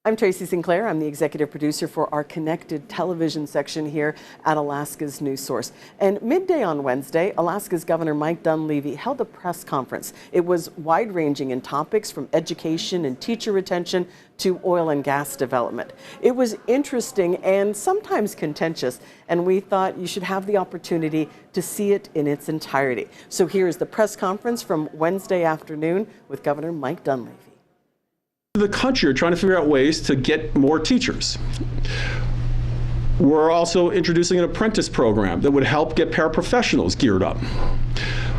I'm Tracy Sinclair. I'm the executive producer for our connected television section here at Alaska's News Source. And midday on Wednesday, Alaska's Governor Mike Dunleavy held a press conference. It was wide-ranging in topics from education and teacher retention to oil and gas development. It was interesting and sometimes contentious, and we thought you should have the opportunity to see it in its entirety. So here's the press conference from Wednesday afternoon with Governor Mike Dunleavy. The country are trying to figure out ways to get more teachers. We're also introducing an apprentice program that would help get paraprofessionals geared up.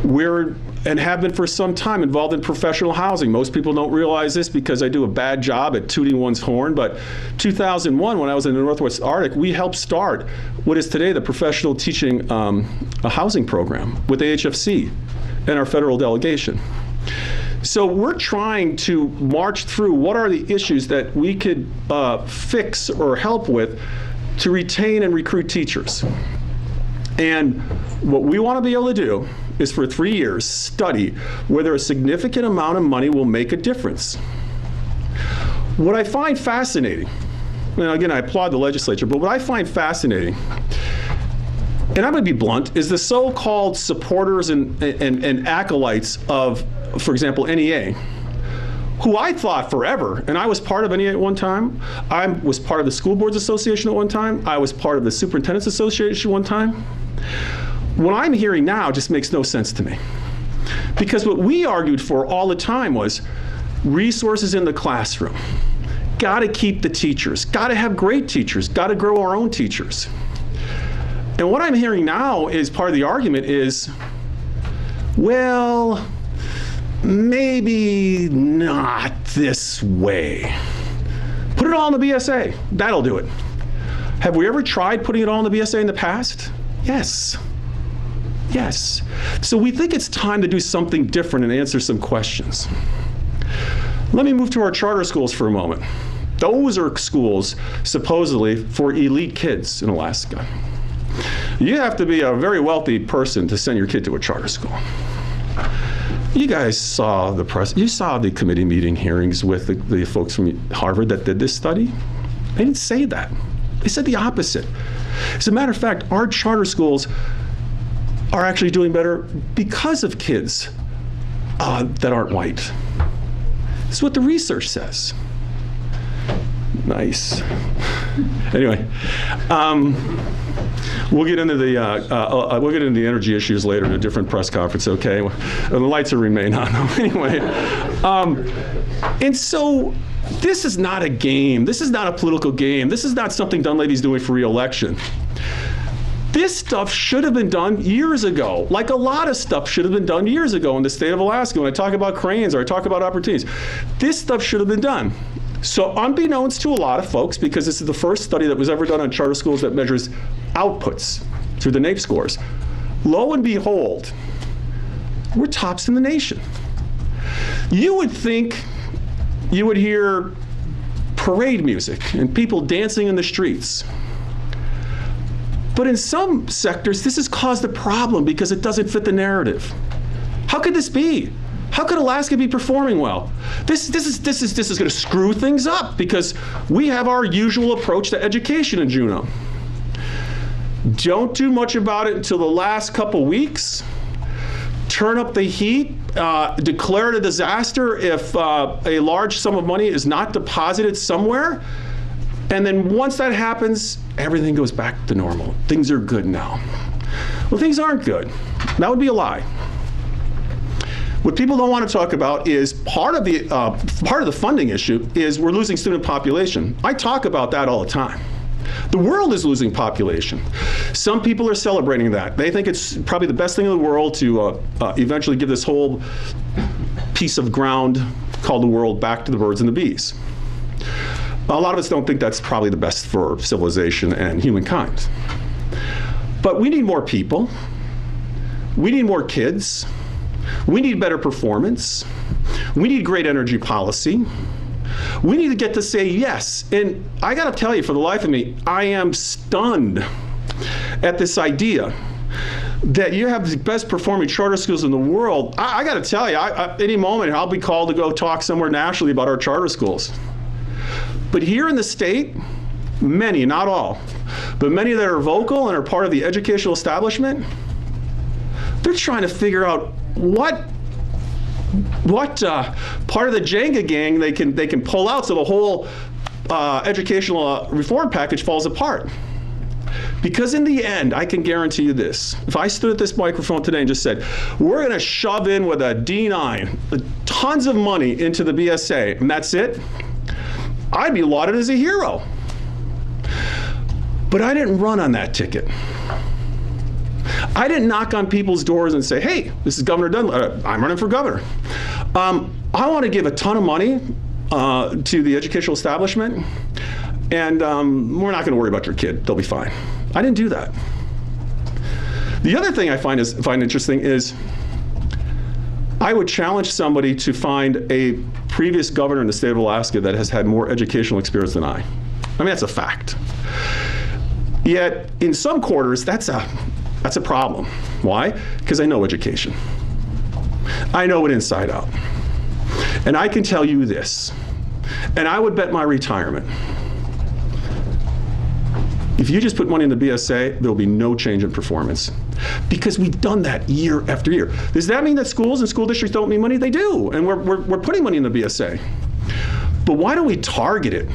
We're, and have been for some time, involved in professional housing. Most people don't realize this because I do a bad job at tooting one's horn, but 2001, when I was in the Northwest Arctic, we helped start what is today the professional teaching a housing program with AHFC and our federal delegation. So we're trying to march through what are the issues that we could fix or help with to retain and recruit teachers. And what we want to be able to do is for 3 years study whether a significant amount of money will make a difference. What I find fascinating, and again I applaud the legislature, but what I find fascinating, and I'm going to be blunt, is the so-called supporters and acolytes of, for example, NEA, who I thought forever, and I was part of NEA at one time, I was part of the School Boards Association at one time, I was part of the Superintendents Association one time. What I'm hearing now just makes no sense to me. Because what we argued for all the time was resources in the classroom. Got to keep the teachers, got to have great teachers, got to grow our own teachers. And what I'm hearing now is part of the argument is, well, maybe not this way. Put it all in the BSA. That'll do it. Have we ever tried putting it all in the BSA in the past? Yes. Yes. So we think it's time to do something different and answer some questions. Let me move to our charter schools for a moment. Those are schools supposedly for elite kids in Alaska. You have to be a very wealthy person to send your kid to a charter school. You guys saw the press, you saw the committee meeting hearings with the folks from Harvard that did this study. They didn't say that. They said the opposite. As a matter of fact, our charter schools are actually doing better because of kids that aren't white. This is what the research says. Nice. Anyway, we'll get into the energy issues later in a different press conference. Okay, the lights will remain on though. Anyway, and so this is not a game. This is not a political game. This is not something Dunleavy's doing for re-election. This stuff should have been done years ago. Like a lot of stuff should have been done years ago in the state of Alaska. When I talk about cranes or I talk about opportunities, this stuff should have been done. So unbeknownst to a lot of folks, because this is the first study that was ever done on charter schools that measures outputs through the NAEP scores, lo and behold, we're tops in the nation. You would think you would hear parade music and people dancing in the streets. But in some sectors, this has caused a problem because it doesn't fit the narrative. How could this be? How could Alaska be performing well? This is going to screw things up because we have our usual approach to education in Juneau. Don't do much about it until the last couple weeks. Turn up the heat, declare it a disaster if a large sum of money is not deposited somewhere. And then once that happens, everything goes back to normal. Things are good now. Well, things aren't good. That would be a lie. What people don't want to talk about is part of the funding issue is we're losing student population. I talk about that all the time. The world is losing population. Some people are celebrating that. They think it's probably the best thing in the world to eventually give this whole piece of ground called the world back to the birds and the bees. A lot of us don't think that's probably the best for civilization and humankind. But we need more people. We need more kids. We need better performance. We need great energy policy. We need to get to say yes. And I got to tell you, for the life of me, I am stunned at this idea that you have the best performing charter schools in the world. I got to tell you, any moment I'll be called to go talk somewhere nationally about our charter schools. But here in the state, many, not all, but many that are vocal and are part of the educational establishment, they're trying to figure out what part of the Jenga gang they can pull out so the whole educational reform package falls apart. Because in the end, I can guarantee you this. If I stood at this microphone today and just said, we're going to shove in with a D9 tons of money into the BSA, and that's it, I'd be lauded as a hero. But I didn't run on that ticket. I didn't knock on people's doors and say, hey, this is Governor Dunleavy, I'm running for governor. I want to give a ton of money to the educational establishment, and we're not going to worry about your kid. They'll be fine. I didn't do that. The other thing I find interesting is I would challenge somebody to find a previous governor in the state of Alaska that has had more educational experience than I. I mean, that's a fact. Yet, in some quarters, that's a problem. Why? Because I know education. I know it inside out. And I can tell you this, and I would bet my retirement, if you just put money in the BSA, there'll be no change in performance. Because we've done that year after year. Does that mean that schools and school districts don't need money? They do, and we're putting money in the BSA. But why don't we target it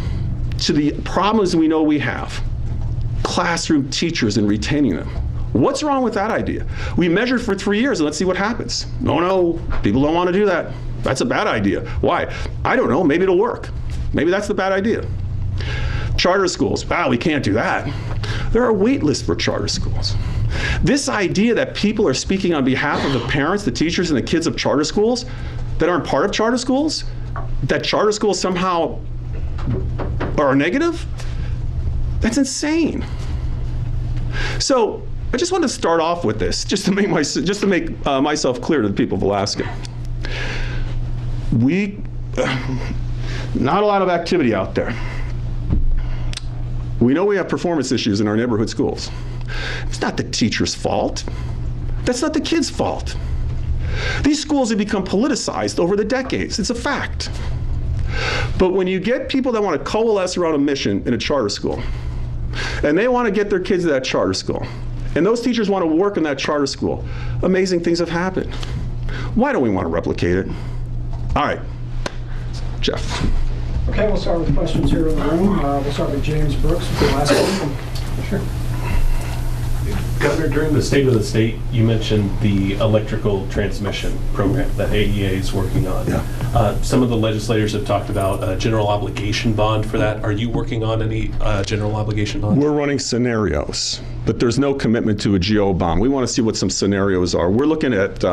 to the problems we know we have? Classroom teachers and retaining them. What's wrong with that idea? We measured for 3 years and let's see what happens. No, people don't want to do that. That's a bad idea. Why? I don't know, maybe it'll work. Maybe that's the bad idea. Charter schools, we can't do that. There are wait lists for charter schools. This idea that people are speaking on behalf of the parents, the teachers, and the kids of charter schools that aren't part of charter schools, that charter schools somehow are negative, that's insane. So I just want to start off with this, just to make myself clear to the people of Alaska. Not a lot of activity out there. We know we have performance issues in our neighborhood schools. It's not the teacher's fault. That's not the kid's fault. These schools have become politicized over the decades. It's a fact. But when you get people that want to coalesce around a mission in a charter school, and they want to get their kids to that charter school, and those teachers want to work in that charter school, amazing things have happened. Why don't we want to replicate it? All right, Jeff. Okay, we'll start with questions here in the room. We'll start with James Brooks with the last one. Sure. Governor, during the State of the State, you mentioned the electrical transmission program that AEA is working on. Yeah. Some of the legislators have talked about a general obligation bond for that. Are you working on any general obligation bond? We're running scenarios, but there's no commitment to a GO bond. We want to see what some scenarios are. We're looking at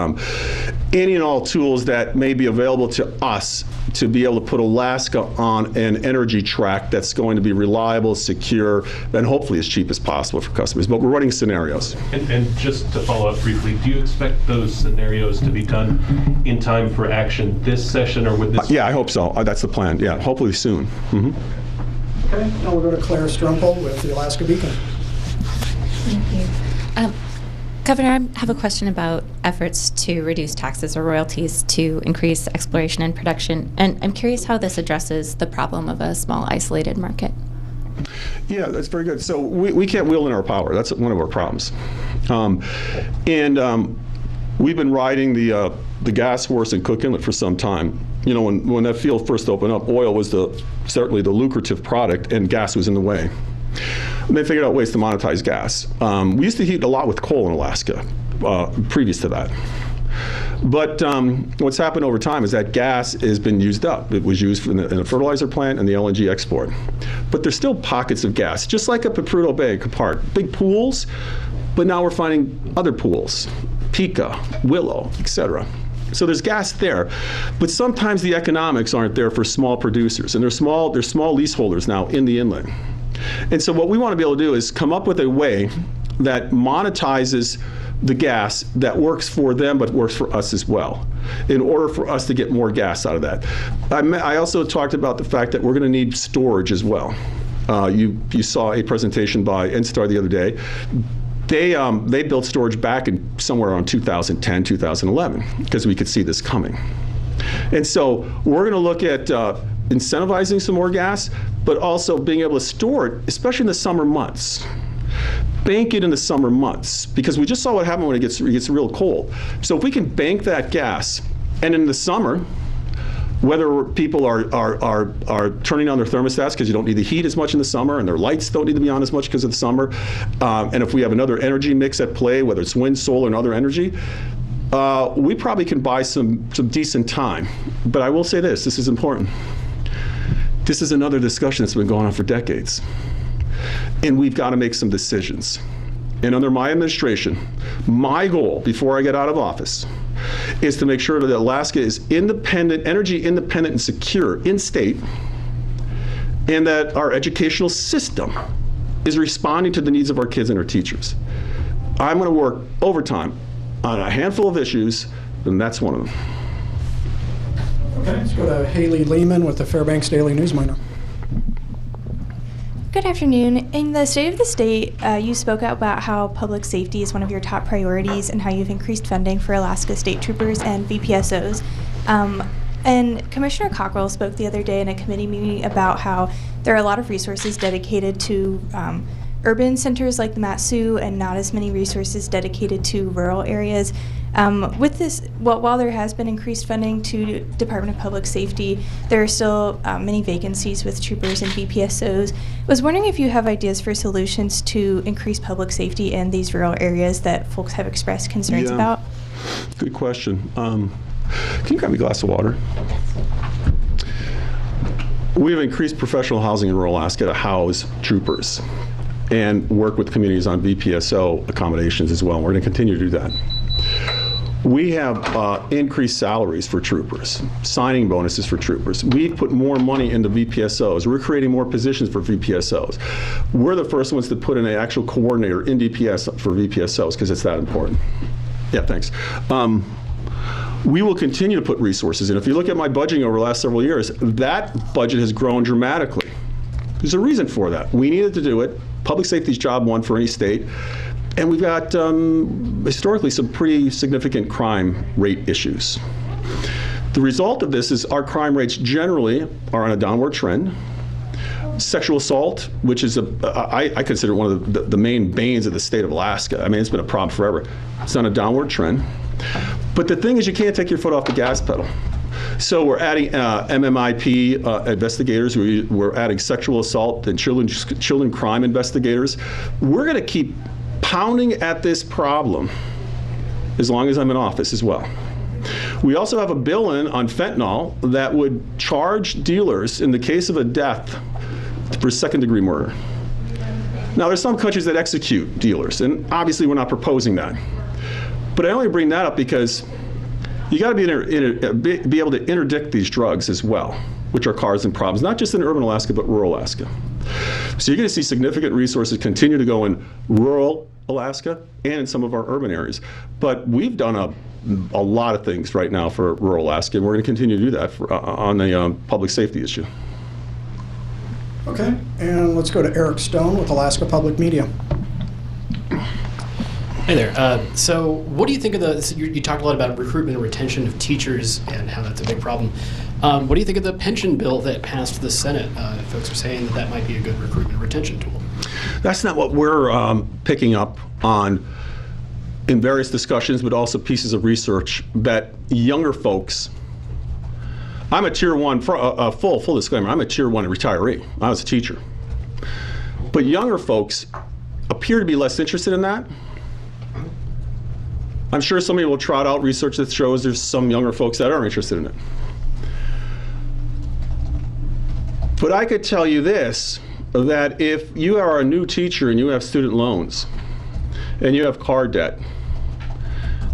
any and all tools that may be available to us to be able to put Alaska on an energy track that's going to be reliable, secure, and hopefully as cheap as possible for customers. But we're running scenarios. And just to follow up briefly, do you expect those scenarios to be done in time for action this session, or would this? Yeah, I hope so. That's the plan. Yeah, hopefully soon. Mm-hmm. Okay, now we'll go to Claire Strumpel with the Alaska Beacon. Thank you. Governor, I have a question about efforts to reduce taxes or royalties to increase exploration and production, and I'm curious how this addresses the problem of a small, isolated market. Yeah, that's very good. So we can't wield in our power. That's one of our problems. We've been riding the gas horse in Cook Inlet for some time. You know, when that field first opened up, oil was certainly the lucrative product, and gas was in the way. And they figured out ways to monetize gas. We used to heat a lot with coal in Alaska previous to that. But what's happened over time is that gas has been used up. It was used in a fertilizer plant and the LNG export. But there's still pockets of gas, just like at Prudhoe Bay, Capart, big pools, but now we're finding other pools, Pica, Willow, etc. So there's gas there, but sometimes the economics aren't there for small producers, and there's small leaseholders now in the inlet. And so what we want to be able to do is come up with a way that monetizes the gas that works for them but works for us as well, in order for us to get more gas out of that. I also talked about the fact that we're going to need storage as well. You saw a presentation by NSTAR the other day. They built storage back in somewhere around 2010, 2011, because we could see this coming. And so we're going to look at incentivizing some more gas, but also being able to store it, especially in the summer months. Bank it in the summer months, because we just saw what happened when it gets real cold. So if we can bank that gas, and in the summer, whether people are turning on their thermostats because you don't need the heat as much in the summer, and their lights don't need to be on as much because of the summer, and if we have another energy mix at play, whether it's wind, solar, and other energy, we probably can buy some decent time. But I will say this is important. This is another discussion that's been going on for decades. And we've got to make some decisions. And under my administration, my goal before I get out of office is to make sure that Alaska is independent, energy independent and secure in state, and that our educational system is responding to the needs of our kids and our teachers. I'm going to work overtime on a handful of issues, and that's one of them. Okay, let's go to Haley Lehman with the Fairbanks Daily News Miner. Good afternoon. In the State of the State, you spoke about how public safety is one of your top priorities and how you've increased funding for Alaska State Troopers and VPSOs. And Commissioner Cockrell spoke the other day in a committee meeting about how there are a lot of resources dedicated to urban centers like the Mat-Su and not as many resources dedicated to rural areas. With this, while there has been increased funding to Department of Public Safety, there are still many vacancies with troopers and VPSOs. I was wondering if you have ideas for solutions to increase public safety in these rural areas that folks have expressed concerns about? Good question. Can you grab me a glass of water? We have increased professional housing in rural Alaska to house troopers and work with communities on VPSO accommodations as well. We're going to continue to do that. We have increased salaries for troopers, signing bonuses for troopers. We've put more money into VPSOs. We're creating more positions for VPSOs. We're the first ones to put in an actual coordinator in DPS for VPSOs because it's that important. Yeah, thanks. We will continue to put resources in. If you look at my budgeting over the last several years, that budget has grown dramatically. There's a reason for that. We needed to do it. Public safety is job one for any state. And we've got, historically, some pretty significant crime rate issues. The result of this is our crime rates generally are on a downward trend. Sexual assault, which is, I consider one of the main banes of the state of Alaska. I mean, it's been a problem forever. It's on a downward trend. But the thing is, you can't take your foot off the gas pedal. So we're adding MMIP investigators. We're adding sexual assault and children crime investigators. We're going to keep pounding at this problem as long as I'm in office as well. We also have a bill in on fentanyl that would charge dealers in the case of a death for second-degree murder. Now, there's some countries that execute dealers, and obviously we're not proposing that. But I only bring that up because you got to be able to interdict these drugs as well, which are causing problems, not just in urban Alaska, but rural Alaska. So you're going to see significant resources continue to go in rural Alaska and in some of our urban areas. But we've done a lot of things right now for rural Alaska, and we're going to continue to do that on the public safety issue. Okay, and let's go to Eric Stone with Alaska Public Media. Hey there. So what do you think of you talked a lot about recruitment and retention of teachers and how that's a big problem. What do you think of the pension bill that passed the Senate? Folks are saying that might be a good recruitment and retention tool. That's not what we're picking up on in various discussions, but also pieces of research that younger folks, I'm a tier one, full disclaimer, I'm a tier one retiree. I was a teacher. But younger folks appear to be less interested in that. I'm sure somebody will trot out research that shows there's some younger folks that are interested in it. But I could tell you this, that if you are a new teacher and you have student loans and you have car debt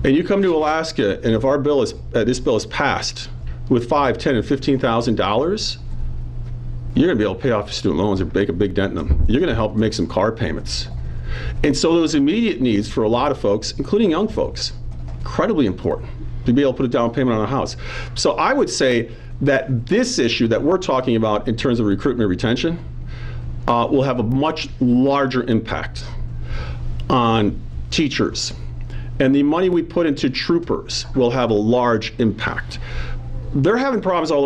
and you come to Alaska, and if our bill is this bill is passed with $5,000, $10,000, and $15,000, you're going to be able to pay off your student loans or make a big dent in them. You're going to help make some car payments. And so those immediate needs for a lot of folks, including young folks, incredibly important to be able to put a down payment on a house. So I would say that this issue that we're talking about in terms of recruitment and retention will have a much larger impact on teachers. And the money we put into troopers will have a large impact. we're having problems all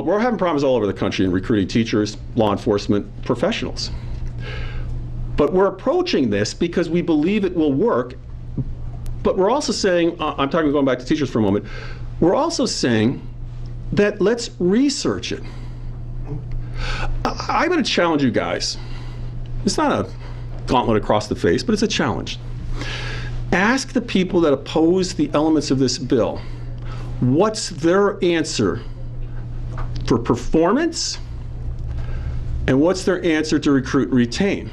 over the country in recruiting teachers, law enforcement professionals. But we're approaching this because we believe it will work. But we're also saying, going back to teachers for a moment, we're also saying that let's research it. I'm going to challenge you guys. It's not a gauntlet across the face, but it's a challenge. Ask the people that oppose the elements of this bill, what's their answer for performance, and what's their answer to recruit and retain?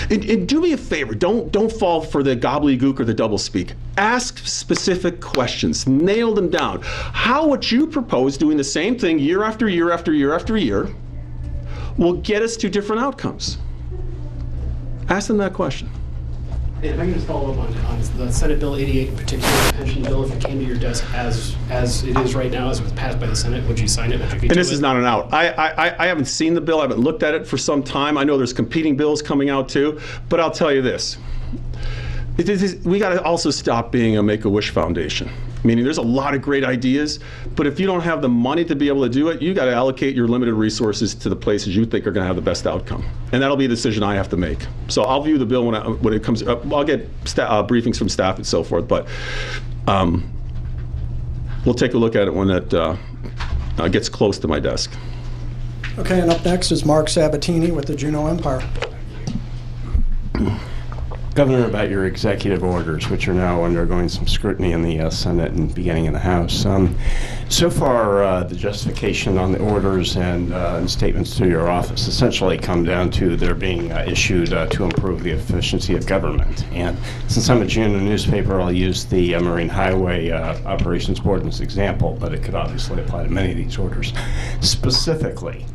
And do me a favor, don't fall for the gobbledygook or the doublespeak. Ask specific questions, nail them down. How would you propose doing the same thing year after year after year after year will get us to different outcomes? Ask them that question. If I can just follow up on the Senate Bill 88 in particular, the pension bill, if it came to your desk as it is right now, as it was passed by the Senate, would you sign it? Would you veto it? And this is not an out. I haven't seen the bill. I haven't looked at it for some time. I know there's competing bills coming out too, but I'll tell you this. We got to also stop being a Make-A-Wish Foundation. Meaning there's a lot of great ideas, but if you don't have the money to be able to do it, you got to allocate your limited resources to the places you think are going to have the best outcome. And that'll be a decision I have to make. So I'll view the bill when it comes up. I'll get briefings from staff and so forth, but we'll take a look at it when it gets close to my desk. Okay, and up next is Mark Sabatini with the Juneau Empire. Governor, about your executive orders, which are now undergoing some scrutiny in the Senate and beginning in the House. So far, the justification on the orders and statements to your office essentially come down to their being issued to improve the efficiency of government. And since I'm a Juneau newspaper, I'll use the Marine Highway Operations Board as an example, but it could obviously apply to many of these orders. Specifically,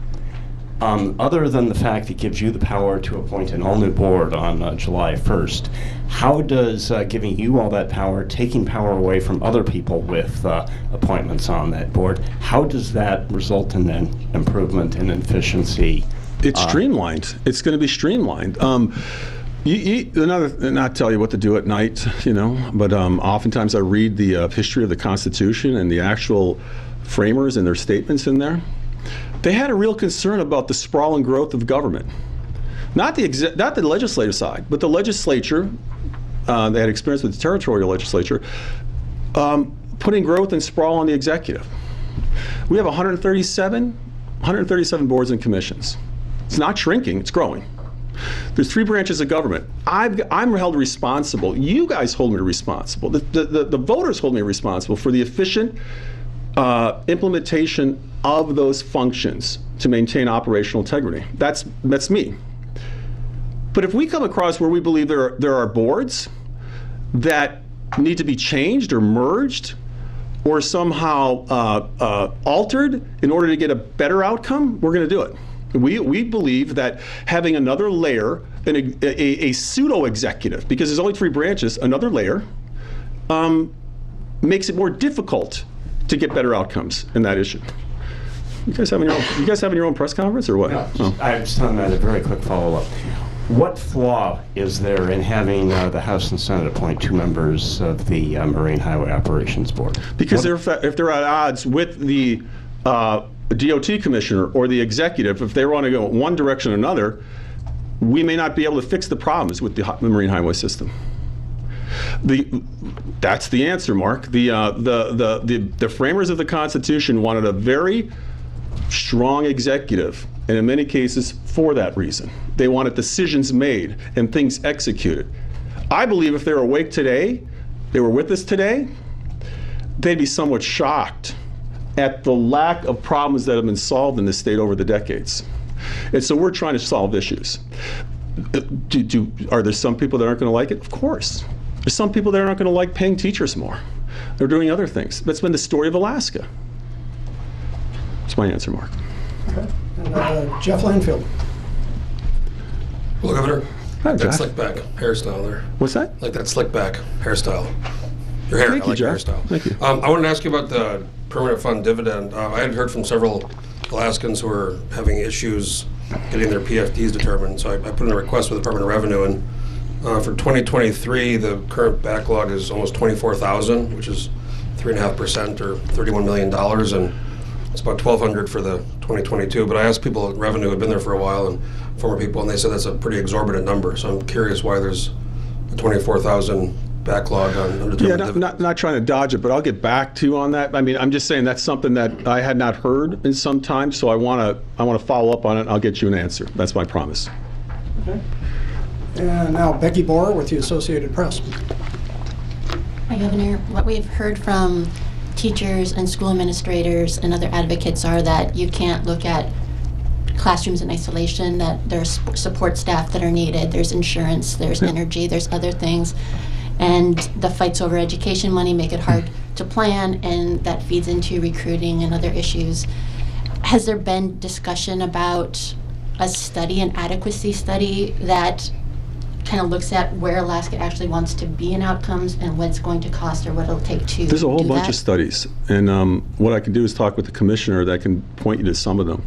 other than the fact it gives you the power to appoint an all-new board on July 1st, how does giving you all that power, taking power away from other people with appointments on that board, how does that result in an improvement in efficiency? It's streamlined. It's going to be streamlined. Not tell you what to do at night, but oftentimes I read the history of the Constitution and the actual framers and their statements in there. They had a real concern about the sprawl and growth of government. Not the legislative side, but the legislature, they had experience with the territorial legislature, putting growth and sprawl on the executive. We have 137 boards and commissions. It's not shrinking, it's growing. There's 3 branches of government. I'm held responsible. You guys hold me responsible. The voters hold me responsible for the efficient implementation of those functions to maintain operational integrity. That's me. But if we come across where we believe there are boards that need to be changed or merged or somehow altered in order to get a better outcome, we're going to do it. We believe that having another layer, a pseudo-executive, because there's only 3 branches, another layer, makes it more difficult to get better outcomes in that issue. You guys having your own press conference or what? No, I'm just telling that a very quick follow-up. What flaw is there in having the House and Senate appoint 2 members of the Marine Highway Operations Board? Because if they're at odds with the DOT commissioner or the executive, if they want to go one direction or another, we may not be able to fix the problems with the Marine Highway system. That's the answer, Mark. The framers of the Constitution wanted a very strong executive, and in many cases for that reason. They wanted decisions made and things executed. I believe if they were awake today, they were with us today, they'd be somewhat shocked at the lack of problems that have been solved in this state over the decades. And so we're trying to solve issues. Are there some people that aren't going to like it? Of course. There's some people that aren't going to like paying teachers more. They're doing other things. That's been the story of Alaska. That's my answer, Mark. Okay. And Jeff Lanfield. Hello, Governor. Hi, that Jeff. slick back hairstyle there. What's that? Like that slick back hairstyle. Your hair, Thank I you, like your Jeff. hairstyle. Thank you. I wanted to ask you about the permanent fund dividend. I had heard from several Alaskans who were having issues getting their PFDs determined, so I put in a request with the Department of Revenue, and for 2023, the current backlog is almost $24,000, which is 3.5% or $31 million, and It's about 1,200 for the 2022, but I asked people at revenue who had been there for a while and former people, and they said that's a pretty exorbitant number. So I'm curious why there's a 24,000 backlog on undetermined. Yeah, not trying to dodge it, but I'll get back to you on that. I mean, I'm just saying that's something that I had not heard in some time, so I want to follow up on it, and I'll get you an answer. That's my promise. Okay. And now Becky Bohr with the Associated Press. Hi, Governor. What we've heard from teachers and school administrators and other advocates are that you can't look at classrooms in isolation, that there's support staff that are needed, there's insurance, there's energy, there's other things. And the fights over education money make it hard to plan, and that feeds into recruiting and other issues. Has there been discussion about a study, an adequacy study, that kind of looks at where Alaska actually wants to be in outcomes and what it's going to cost or what it'll take to There's a whole do bunch that? of studies, and what I can do is talk with the commissioner that can point you to some of them.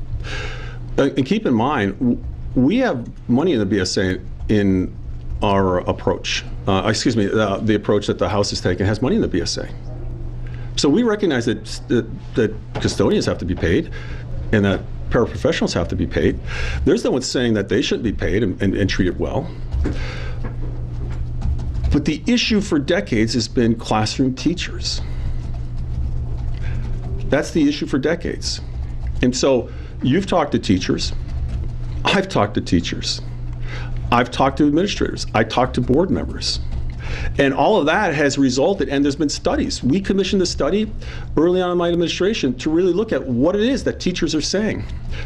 And keep in mind, we have money in the BSA in our approach. The approach that the House is taking has money in the BSA. So we recognize that custodians have to be paid and that paraprofessionals have to be paid. There's no one saying that they shouldn't be paid and treated well. But the issue for decades has been classroom teachers. That's the issue for decades. And so you've talked to teachers. I've talked to teachers. I've talked to administrators. I talked to board members. And all of that has resulted, and there's been studies. We commissioned a study early on in my administration to really look at what it is that teachers are saying.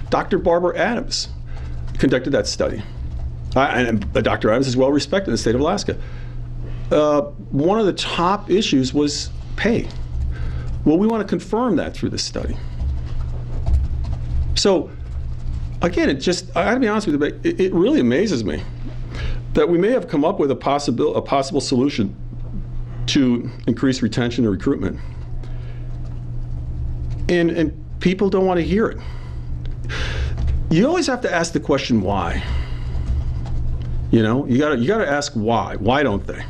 Dr. Barbara Adams conducted that study. And Dr. Adams is well respected in the state of Alaska. One of the top issues was pay. Well, we want to confirm that through this study. So, again, I gotta be honest with you, but it really amazes me that we may have come up with a possible solution to increase retention and recruitment. And people don't want to hear it. You always have to ask the question, why? You know, you gotta ask why. Why don't they?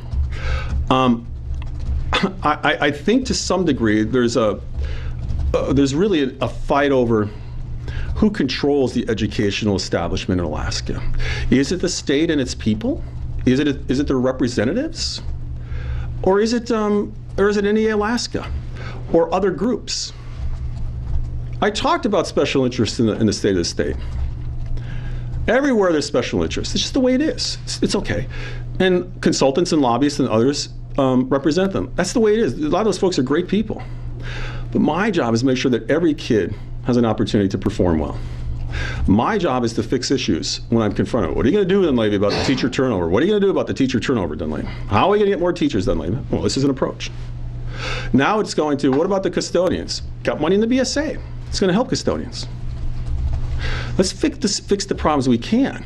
I think to some degree there's really a fight over who controls the educational establishment in Alaska. Is it the state and its people? Is it their representatives? Or is it NEA Alaska or other groups? I talked about special interests in the state of the state. Everywhere there's special interests. It's just the way it is. It's okay. And consultants and lobbyists and others represent them. That's the way it is. A lot of those folks are great people. But my job is to make sure that every kid has an opportunity to perform well. My job is to fix issues when I'm confronted. What are you going to do, Dunleavy, about the teacher turnover? What are you going to do about the teacher turnover, Dunleavy? How are we going to get more teachers, Dunleavy? Well, this is an approach. Now it's going to, what about the custodians? Got money in the BSA. It's going to help custodians. Let's fix the problems we can.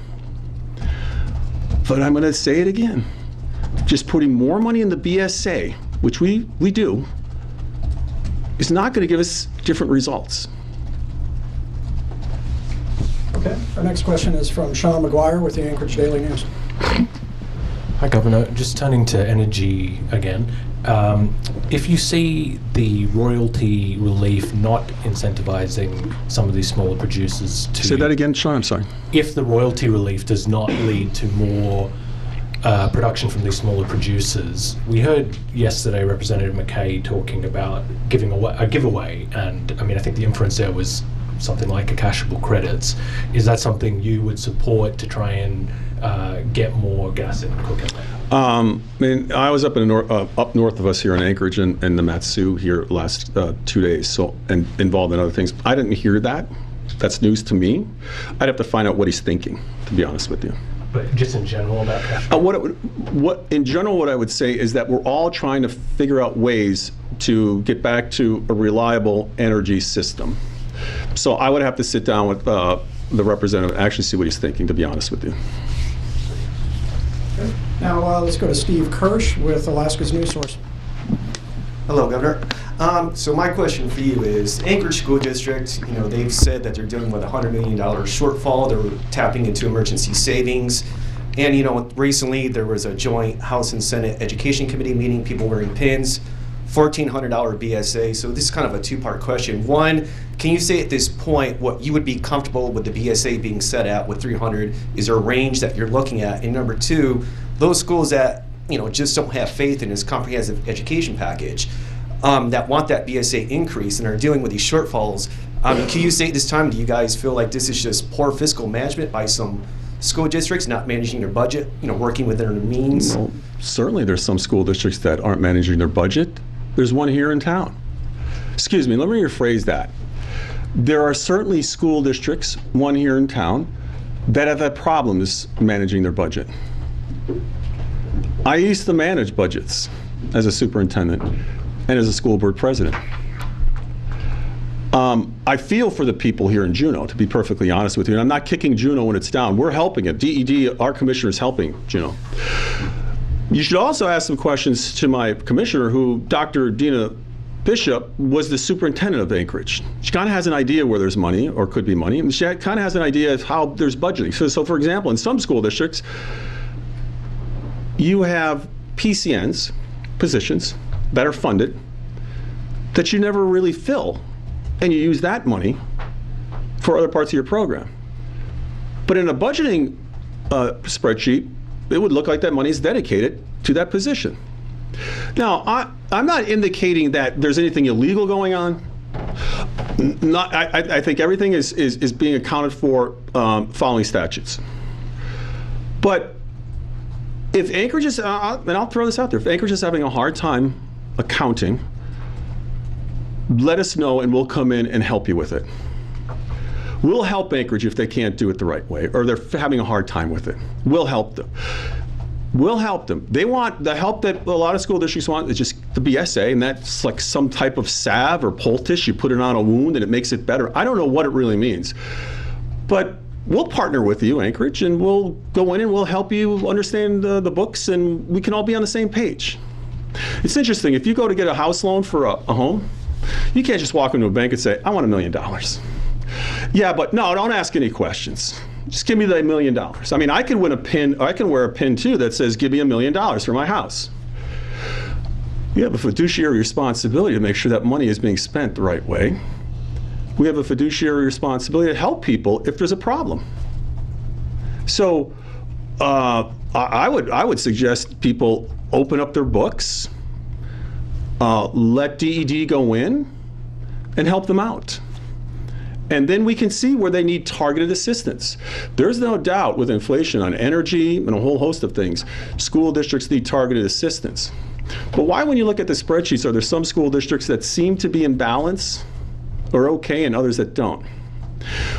But I'm going to say it again. Just putting more money in the BSA, which we do, is not going to give us different results. Okay. Our next question is from Sean McGuire with the Anchorage Daily News. Hi, Governor. Just turning to energy again. If you see the royalty relief not incentivizing some of these smaller producers to... Say that again, Sean, I'm sorry. If the royalty relief does not lead to more production from these smaller producers, we heard yesterday Representative McKay talking about giving away a giveaway, and I mean, I think the inference there was something like a cashable credits. Is that something you would support to try and get more gas in cooking? I mean, I was up north of us here in Anchorage and the Matsu here last 2 days, so and involved in other things. I didn't hear that. That's news to me. I'd have to find out what he's thinking, to be honest with you. But just in general about cash? What I would say is that we're all trying to figure out ways to get back to a reliable energy system. So I would have to sit down with the representative and actually see what he's thinking, to be honest with you. Okay. Now let's go to Steve Kirsch with Alaska's News Source. Hello, Governor. So my question for you is, Anchorage School District, they've said that they're dealing with a $100 million shortfall. They're tapping into emergency savings. And, recently there was a joint House and Senate Education Committee meeting, people wearing pins, $1,400 BSA. So this is kind of a two-part question. One, can you say at this point what you would be comfortable with the BSA being set at with 300? Is there a range that you're looking at? And number two, those schools that just don't have faith in this comprehensive education package, that want that BSA increase and are dealing with these shortfalls, can you say at this time, do you guys feel like this is just poor fiscal management by some school districts not managing their budget, working within their means? Well, certainly there's some school districts that aren't managing their budget. There's one here in town. Excuse me, let me rephrase that. There are certainly school districts, one here in town, that have had problems managing their budget. I used to manage budgets as a superintendent and as a school board president. I feel for the people here in Juneau, to be perfectly honest with you, and I'm not kicking Juneau when it's down. We're helping it. DED, our commissioner, is helping Juneau. You should also ask some questions to my commissioner, who, Dr. Dina Bishop, was the superintendent of Anchorage. She kind of has an idea where there's money, or could be money, and she kind of has an idea of how there's budgeting. So for example, in some school districts, you have PCNs, positions, that are funded, that you never really fill, and you use that money for other parts of your program. But in a budgeting spreadsheet, it would look like that money is dedicated to that position. Now, I'm not indicating that there's anything illegal going on. I think everything is being accounted for following statutes. But if Anchorage is, and I'll throw this out there, if Anchorage is having a hard time accounting, let us know and we'll come in and help you with it. We'll help Anchorage if they can't do it the right way, or they're having a hard time with it. We'll help them. We'll help them. They want the help that a lot of school districts want, is just the BSA, and that's like some type of salve or poultice. You put it on a wound and it makes it better. I don't know what it really means. But we'll partner with you, Anchorage, and we'll go in and we'll help you understand the books, and we can all be on the same page. It's interesting, if you go to get a house loan for a home, you can't just walk into a bank and say, I want $1 million. Yeah, but no, don't ask any questions. Just give me the $1 million. I mean, I can win a pin, or I can wear a pin too that says, give me $1 million for my house. You have a fiduciary responsibility to make sure that money is being spent the right way. We have a fiduciary responsibility to help people if there's a problem. So I would suggest people open up their books, let DED go in and help them out. And then we can see where they need targeted assistance. There's no doubt with inflation on energy and a whole host of things, school districts need targeted assistance. But why, when you look at the spreadsheets, are there some school districts that seem to be in balance or okay and others that don't?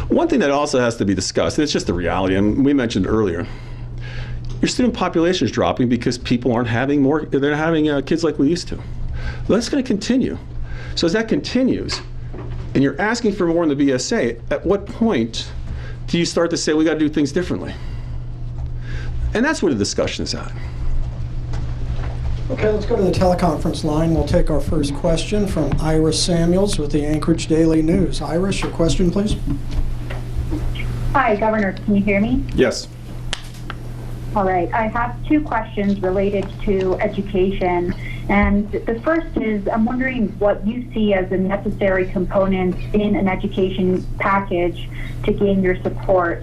One thing that also has to be discussed, and it's just the reality, and we mentioned earlier, your student population is dropping because people aren't having they're not having kids like we used to. Well, that's going to continue. So as that continues, and you're asking for more in the BSA, at what point do you start to say, we got to do things differently? And that's where the discussion is at. Okay, let's go to the teleconference line. We'll take our first question from Iris Samuels with the Anchorage Daily News. Iris, your question, please. Hi, Governor. Can you hear me? Yes. All right. I have two questions related to education. And the first is, I'm wondering what you see as a necessary component in an education package to gain your support.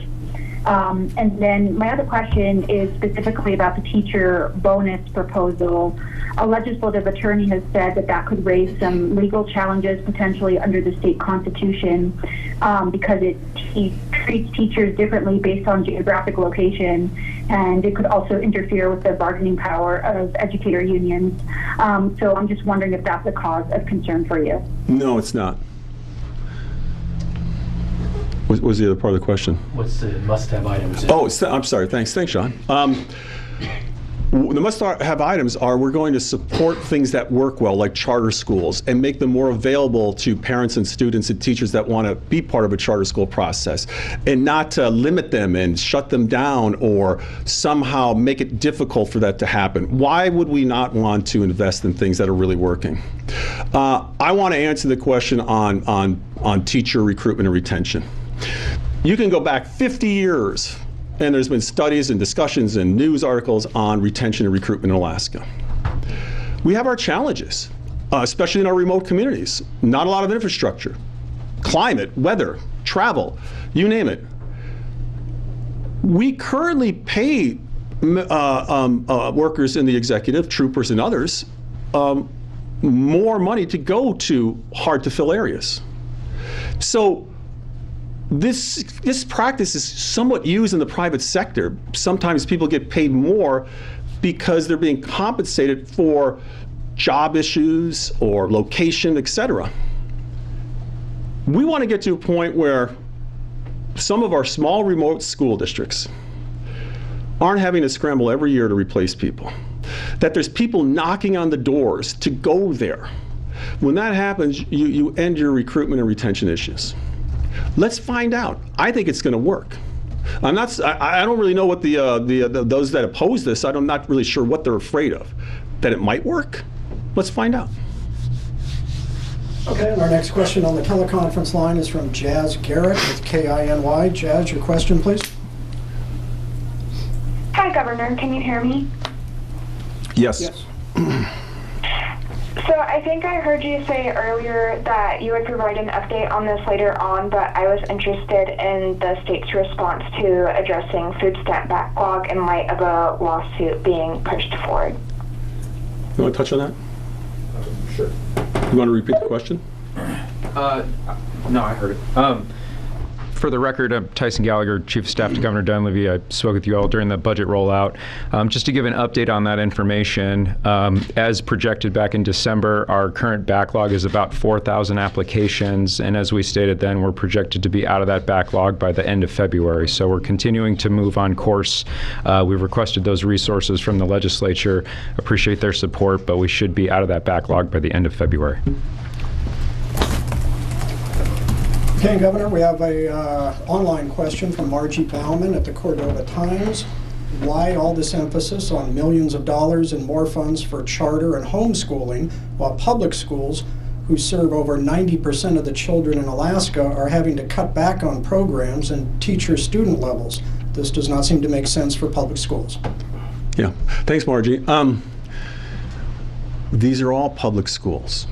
And then my other question is specifically about the teacher bonus proposal. A legislative attorney has said that that could raise some legal challenges potentially under the state constitution because it treats teachers differently based on geographic location, and it could also interfere with the bargaining power of educator unions. So I'm just wondering if that's a cause of concern for you. No, it's not. What was the other part of the question? What's the must-have items? Oh, I'm sorry. Thanks, Sean. The must-have items are, we're going to support things that work well, like charter schools, and make them more available to parents and students and teachers that want to be part of a charter school process, and not to limit them and shut them down or somehow make it difficult for that to happen. Why would we not want to invest in things that are really working? I want to answer the question on teacher recruitment and retention. You can go back 50 years, and there's been studies and discussions and news articles on retention and recruitment in Alaska. We have our challenges. especially in our remote communities. Not a lot of infrastructure. Climate, weather, travel, you name it. We currently pay workers in the executive, troopers and others, more money to go to hard-to-fill areas. So this practice is somewhat used in the private sector. Sometimes people get paid more because they're being compensated for job issues or location, etc. We want to get to a point where some of our small remote school districts aren't having to scramble every year to replace people. That there's people knocking on the doors to go there. When that happens, you end your recruitment and retention issues. Let's find out. I think it's going to work. I don't really know what those that oppose this, I'm not really sure what they're afraid of. That it might work? Let's find out. Okay, and our next question on the teleconference line is from Jazz Garrett with KINY. Jazz, your question, please. Hi, Governor. Can you hear me? Yes. Yes. So I think I heard you say earlier that you would provide an update on this later on, but I was interested in the state's response to addressing food stamp backlog in light of a lawsuit being pushed forward. You want to touch on that? Sure. You want to repeat the question? No, I heard it. For the record, I'm Tyson Gallagher, Chief of Staff to Governor Dunleavy. I spoke with you all during the budget rollout. Just to give an update on that information, as projected back in December, our current backlog is about 4,000 applications, and as we stated then, we're projected to be out of that backlog by the end of February. So we're continuing to move on course. We've requested those resources from the legislature. Appreciate their support, but we should be out of that backlog by the end of February. Okay, Governor, we have a online question from Margie Bauman at the Cordova Times. Why all this emphasis on millions of dollars and more funds for charter and homeschooling, while public schools, who serve over 90% of the children in Alaska, are having to cut back on programs and teacher-student levels? This does not seem to make sense for public schools. Yeah, thanks, Margie. These are all public schools.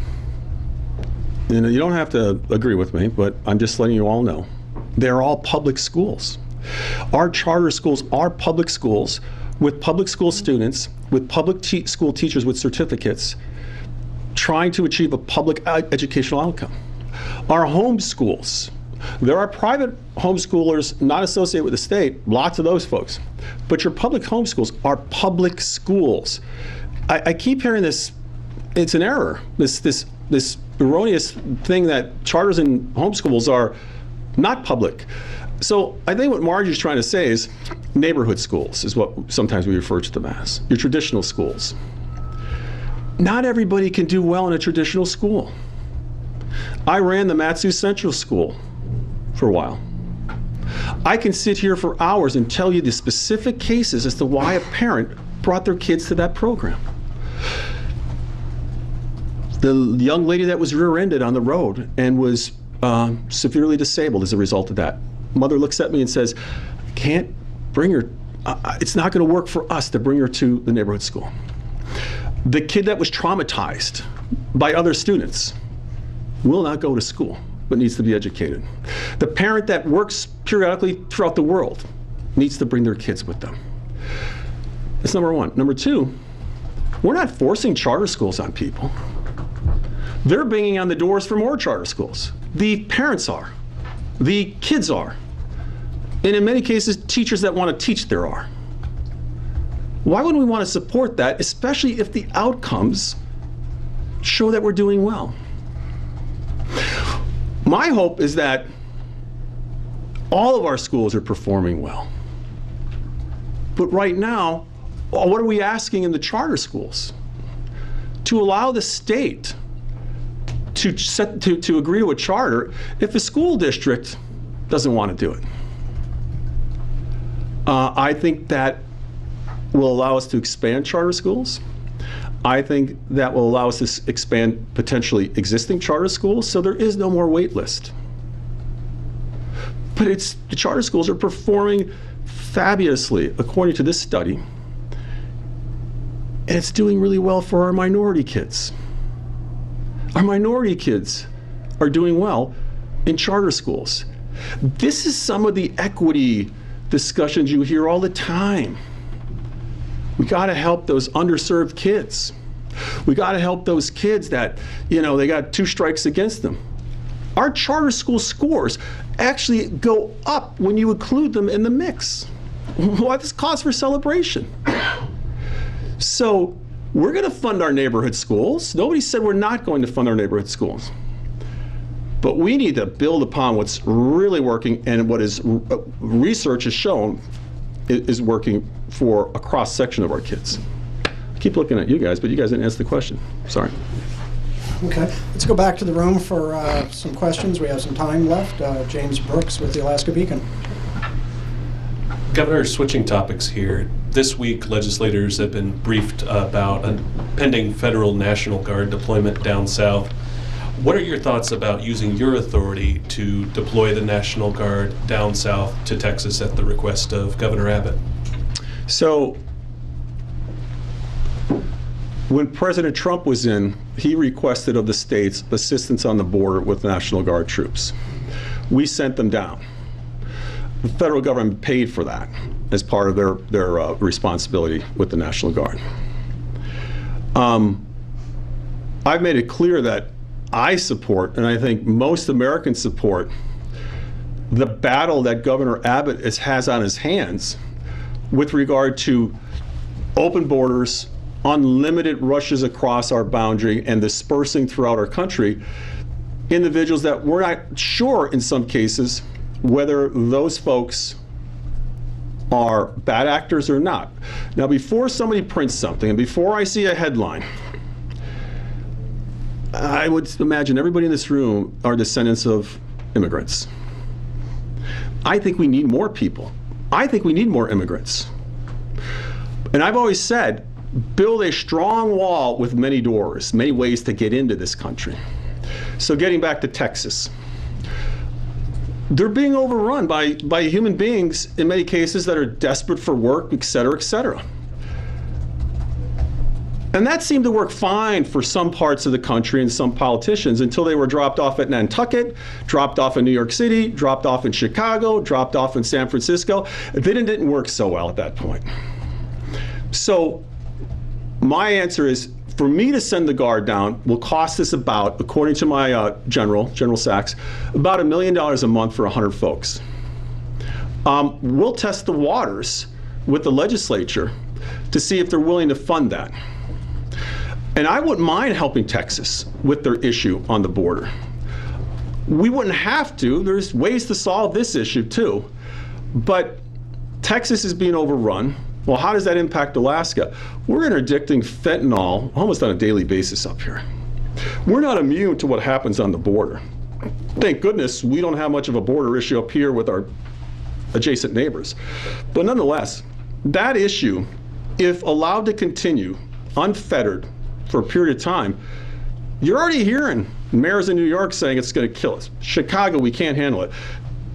You know, you don't have to agree with me, but I'm just letting you all know. They're all public schools. Our charter schools are public schools with public school students, with public school teachers with certificates, trying to achieve a public educational outcome. Our home schools, there are private homeschoolers not associated with the state, lots of those folks, but your public home schools are public schools. I keep hearing this, it's an error, this erroneous thing that charters and homeschools are not public. So I think what Margie's trying to say is neighborhood schools is what sometimes we refer to them as, your traditional schools. Not everybody can do well in a traditional school. I ran the Matsu Central School for a while. I can sit here for hours and tell you the specific cases as to why a parent brought their kids to that program. The young lady that was rear-ended on the road and was severely disabled as a result of that. Mother looks at me and says, I can't bring her, it's not going to work for us to bring her to the neighborhood school. The kid that was traumatized by other students will not go to school, but needs to be educated. The parent that works periodically throughout the world needs to bring their kids with them. That's number one. Number two, we're not forcing charter schools on people. They're banging on the doors for more charter schools. The parents are. The kids are. And in many cases, teachers that want to teach there are. Why wouldn't we want to support that, especially if the outcomes show that we're doing well? My hope is that all of our schools are performing well. But right now, what are we asking in the charter schools? To allow the state to agree to a charter if the school district doesn't want to do it. I think that will allow us to expand charter schools. I think that will allow us to expand potentially existing charter schools so there is no more wait list. But the charter schools are performing fabulously according to this study, and it's doing really well for our minority kids. Our minority kids are doing well in charter schools. This is some of the equity discussions you hear all the time. We got to help those underserved kids. We got to help those kids that, they got 2 strikes against them. Our charter school scores actually go up when you include them in the mix. Why this cause for celebration? So we're going to fund our neighborhood schools. Nobody said we're not going to fund our neighborhood schools. But we need to build upon what's really working and what is research has shown is working for a cross-section of our kids. I keep looking at you guys, but you guys didn't answer the question. Sorry. Okay, let's go back to the room for some questions. We have some time left. James Brooks with the Alaska Beacon. Governor, switching topics here. This week, legislators have been briefed about a pending federal National Guard deployment down south. What are your thoughts about using your authority to deploy the National Guard down south to Texas at the request of Governor Abbott? So, when President Trump was in, he requested of the states assistance on the border with National Guard troops. We sent them down. The federal government paid for that as part of their responsibility with the National Guard. I've made it clear that I support, and I think most Americans support, the battle that Governor Abbott has on his hands with regard to open borders, unlimited rushes across our boundary, and dispersing throughout our country individuals that we're not sure in some cases whether those folks are bad actors or not. Now, before somebody prints something and before I see a headline, I would imagine everybody in this room are descendants of immigrants. I think we need more people. I think we need more immigrants. And I've always said, build a strong wall with many doors, many ways to get into this country. So getting back to Texas, they're being overrun by human beings in many cases that are desperate for work, et cetera, et cetera. And that seemed to work fine for some parts of the country and some politicians until they were dropped off at Nantucket, dropped off in New York City, dropped off in Chicago, dropped off in San Francisco. It didn't work so well at that point. So my answer is, for me to send the Guard down will cost us about, according to my General Sachs, about $1 million a month for 100 folks. We'll test the waters with the legislature to see if they're willing to fund that. And I wouldn't mind helping Texas with their issue on the border. We wouldn't have to. There's ways to solve this issue too. But Texas is being overrun. Well, how does that impact Alaska? We're interdicting fentanyl almost on a daily basis up here. We're not immune to what happens on the border. Thank goodness we don't have much of a border issue up here with our adjacent neighbors. But nonetheless, that issue, if allowed to continue unfettered for a period of time, you're already hearing mayors in New York saying it's going to kill us. Chicago, we can't handle it.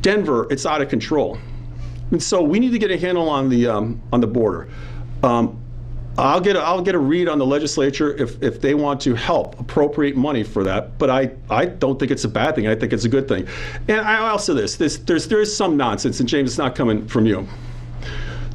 Denver, it's out of control. And so we need to get a handle on the border. I'll get a read on the legislature if they want to help appropriate money for that. But I don't think it's a bad thing. I think it's a good thing. And I also there is some nonsense, and James, it's not coming from you.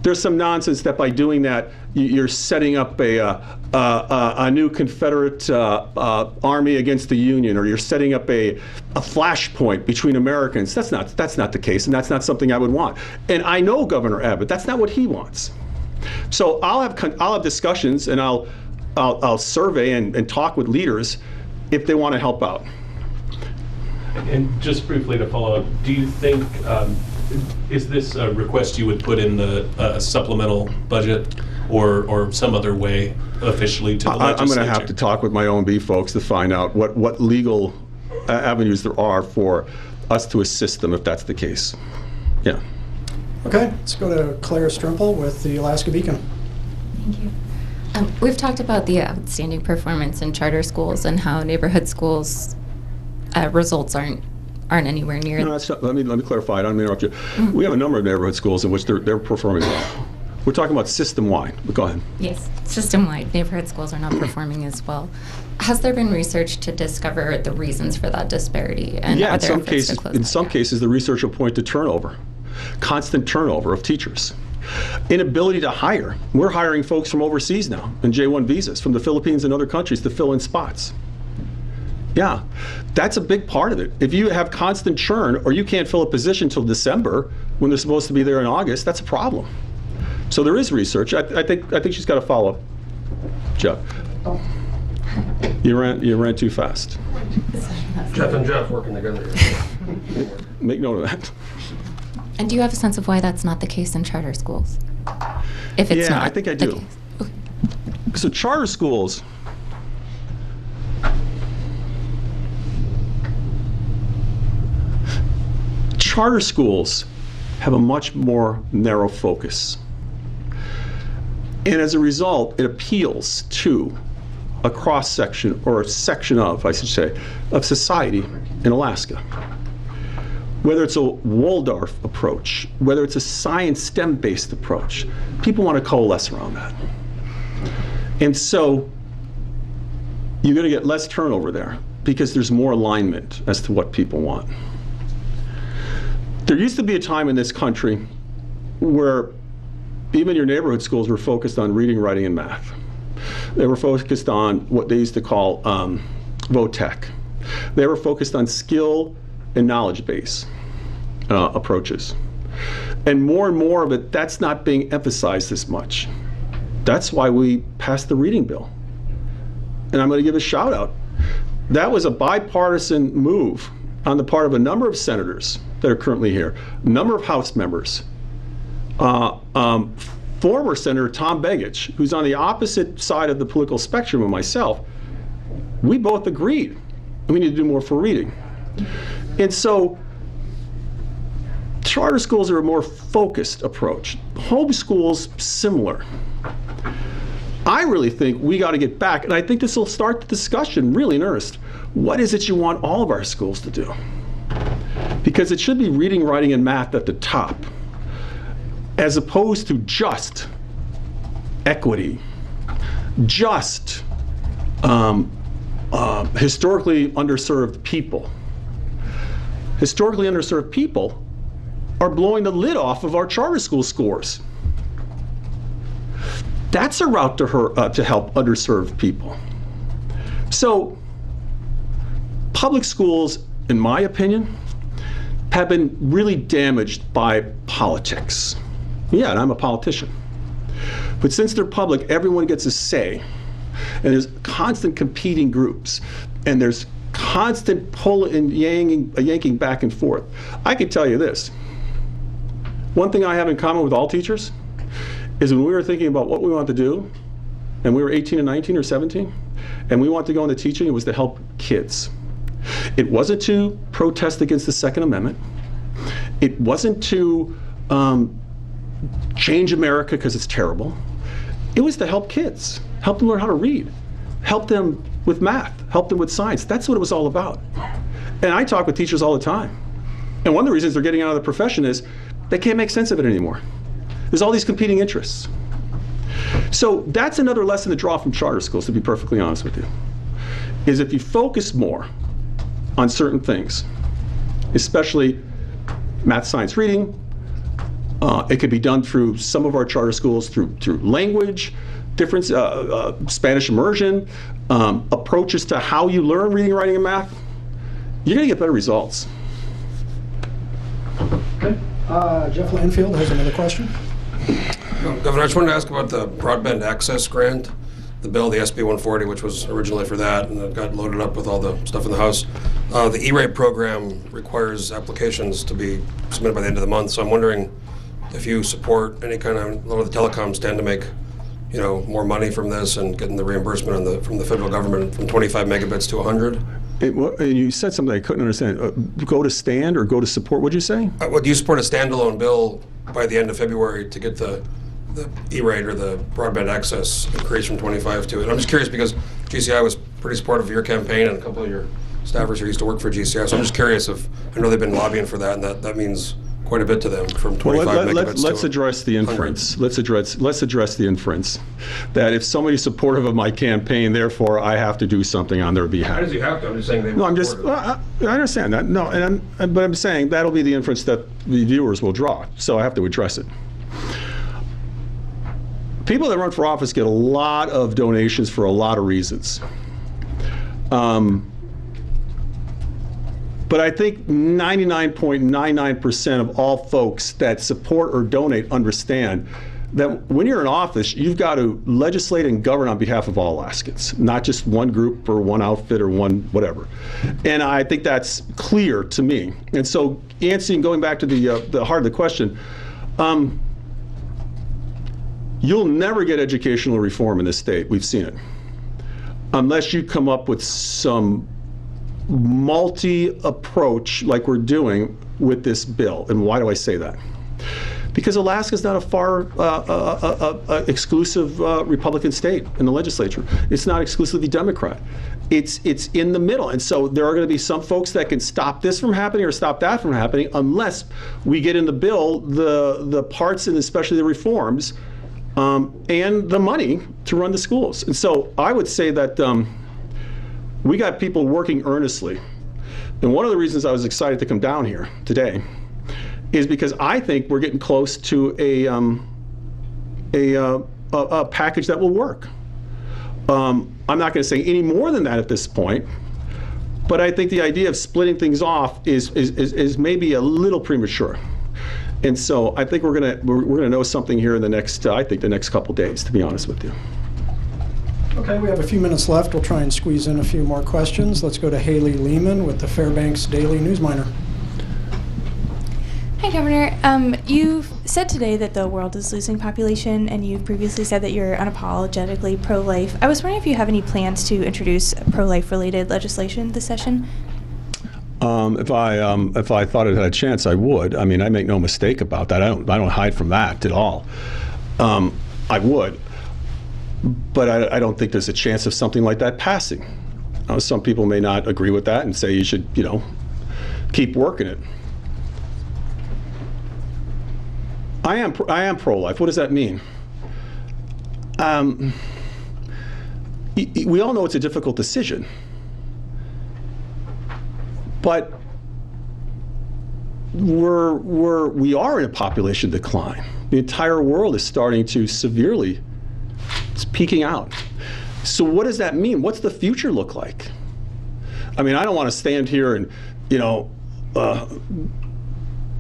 There's some nonsense that by doing that you're setting up a new Confederate army against the Union, or you're setting up a flashpoint between Americans. That's not the case, and that's not something I would want. And I know Governor Abbott. That's not what he wants. So I'll have discussions, and I'll survey and talk with leaders if they want to help out. And just briefly to follow up, do you think is this a request you would put in the supplemental budget, or some other way officially to the legislature? I'm going to have to talk with my OMB folks to find out what legal avenues there are for us to assist them if that's the case. Yeah. Okay, let's go to Claire Strimple with the Alaska Beacon. Thank you. We've talked about the outstanding performance in charter schools and how neighborhood schools results aren't anywhere near. No, that's not, let me clarify. I don't mean to interrupt you. We have a number of neighborhood schools in which they're performing well. We're talking about system-wide, but go ahead. Yes, system-wide, neighborhood schools are not performing as well. Has there been research to discover the reasons for that disparity? And Yeah, are there efforts to close in that some gap? cases, the research will point to turnover, constant turnover of teachers. Inability to hire. We're hiring folks from overseas now in J-1 visas from the Philippines and other countries to fill in spots. Yeah, that's a big part of it. If you have constant churn or you can't fill a position till December when they're supposed to be there in August, that's a problem. So there is research. I think she's got to follow up. Jeff. You ran too fast. Jeff and Jeff working together. Make note of that. And do you have a sense of why that's not the case in charter schools? If it's not I think I the do. case. Okay. So charter schools, have a much more narrow focus. And as a result, it appeals to a cross-section, or a section of, I should say, of society in Alaska. Whether it's a Waldorf approach, whether it's a science STEM-based approach, people want to coalesce around that. And so you're going to get less turnover there because there's more alignment as to what people want. There used to be a time in this country where even your neighborhood schools were focused on reading, writing, and math. They were focused on what they used to call VOTEC. They were focused on skill and knowledge base approaches. And more of it, that's not being emphasized as much. That's why we passed the reading bill. And I'm going to give a shout out. That was a bipartisan move on the part of a number of senators that are currently here, a number of House members. Former Senator Tom Begich, who's on the opposite side of the political spectrum of myself, we both agreed we need to do more for reading. And so charter schools are a more focused approach. Home schools, similar. I really think we got to get back, and I think this will start the discussion really in earnest. What is it you want all of our schools to do? Because it should be reading, writing, and math at the top, as opposed to just equity, just historically underserved people. Historically underserved people are blowing the lid off of our charter school scores. That's a route to help underserved people. So public schools, in my opinion, have been really damaged by politics. Yeah, and I'm a politician. But since they're public, everyone gets a say. And there's constant competing groups. And there's constant pulling and yanking back and forth. I can tell you this. One thing I have in common with all teachers is when we were thinking about what we want to do, and we were 18 and 19 or 17, and we wanted to go into teaching, it was to help kids. It wasn't to protest against the Second Amendment. It wasn't to change America because it's terrible. It was to help kids, help them learn how to read, help them with math, help them with science. That's what it was all about. And I talk with teachers all the time. And one of the reasons they're getting out of the profession is they can't make sense of it anymore. There's all these competing interests. So that's another lesson to draw from charter schools, to be perfectly honest with you, is if you focus more on certain things, especially math, science, reading. It could be done through some of our charter schools through language, different Spanish immersion, approaches to how you learn reading, writing, and math. You're going to get better results. Okay. Jeff Lanfield has another question. Governor, I just wanted to ask about the broadband access grant, the bill, the SB 140, which was originally for that, and it got loaded up with all the stuff in the House. The E-rate program requires applications to be submitted by the end of the month, so I'm wondering if you support any kind of, a lot of the telecoms stand to make, you know, more money from this and getting the reimbursement from the federal government from 25 megabits to 100. You said something I couldn't understand. Go to stand or go to support? What'd you say? Do you support a standalone bill by the end of February to get the E-rate or the broadband access increase from 25 to it? I'm just curious because GCI was pretty supportive of your campaign, and a couple of your staffers here used to work for GCI, so I'm just curious if, I know they've been lobbying for that, and that means quite a bit to them, from 25 megabits let's to address the 100. inference. Let's address the inference that if somebody's supportive of my campaign, therefore I have to do something on their behalf. How does you have to? I'm just saying they No, were I understand that. No, but I'm saying that'll be the inference that the viewers will draw. So I have to address it. People that run for office get a lot of donations for a lot of reasons. But I think 99.99% of all folks that support or donate understand that when you're in office, you've got to legislate and govern on behalf of all Alaskans, not just one group or one outfit or one whatever. And I think that's clear to me. And so, answering, going back to the heart of the question, you'll never get educational reform in this state. We've seen it. Unless you come up with some multi-approach like we're doing with this bill. And why do I say that? Because Alaska's not a far exclusive Republican state in the legislature. It's not exclusively Democrat. It's in the middle. And so there are going to be some folks that can stop this from happening or stop that from happening unless we get in the bill the parts and especially the reforms and the money to run the schools. And so I would say that we got people working earnestly. And one of the reasons I was excited to come down here today is because I think we're getting close to a package that will work. I'm not going to say any more than that at this point, but I think the idea of splitting things off is maybe a little premature. And so I think we're gonna know something here in the next the next couple days, to be honest with you. Okay, we have a few minutes left. We'll try and squeeze in a few more questions. Let's go to Haley Lehman with the Fairbanks Daily News Miner. Hi, Governor. You've said today that the world is losing population, and you've previously said that you're unapologetically pro-life. I was wondering if you have any plans to introduce pro-life related legislation this session? If I thought it had a chance, I would. I mean, I make no mistake about that. I don't hide from that at all. I would. But I don't think there's a chance of something like that passing. Some people may not agree with that and say you should, keep working it. I am pro-life. What does that mean? We all know it's a difficult decision, but we are in a population decline. The entire world is starting to severely. It's peaking out. So what does that mean? What's the future look like? I mean, I don't want to stand here and,